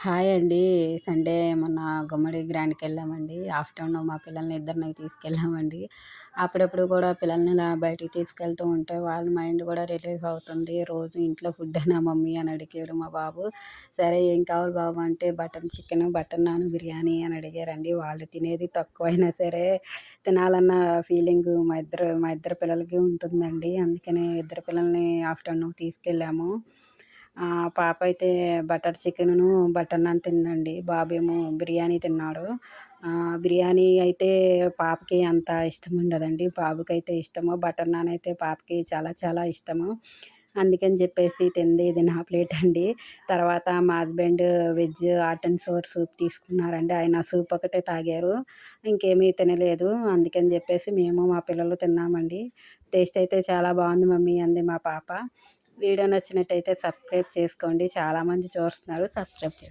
Hi అండి. Sunday మొన్న గుమ్మడి గ్రాండ్‌కెళ్ళామండి. Afternoon మా పిల్లల్ని ఇద్దరిని తీసుకెళ్ళామండి. అప్పుడప్పుడు కూడా పిల్లల్ని ఇలా బయటికి తీసుకెళ్తూ ఉంటే వాళ్ళ మైండ్ కూడా రిలీఫ్ అవుతుంది. రోజు ఇంట్లో ఫుడ్డేనా మమ్మీ అని అడిగాడు మా బాబు. సరే ఏం కావాలి బాబు అంటే butter chicken, butter non, biryani అని అడిగారండి. వాళ్ళు తినేది తక్కువైనా సరే తినాలన్న ఫీలింగు మా ఇద్దరు పిల్లలకి ఉంటుందండి. అందుకనే ఇద్దరు పిల్లల్ని ఆఫ్టర్‌నూన్ తీసుకెళ్ళాము. పాప అయితే బటర్ చికెనును, బటర్ నాన్ తిందండి. బాబేమో బిర్యానీ తిన్నాడు. బిర్యానీ అయితే పాపకి అంత ఇష్టం ఉండదండి. బాబుకైతే ఇష్టము. బటర్ నాన్ అయితే పాపకి చాలా చాలా ఇష్టము. అందుకని చెప్పేసి తింది. ఇది నా ప్లేట్ అండి. తర్వాత మా husband veg hot and sour soup తీసుకున్నారండి. ఆయన సూప్ ఒకటే తాగారు. ఇంకేమీ తినలేదు. అందుకని చెప్పేసి మేము, మా పిల్లలు తిన్నామండి. టేస్ట్ అయితే చాలా బాగుంది మమ్మీ అంది మా పాప. వీడియో నచ్చినట్టయితే సబ్స్క్రైబ్ చేసుకోండి. చాలామంది చూస్తున్నారు. సబ్స్క్రైబ్ చేసుకోండి.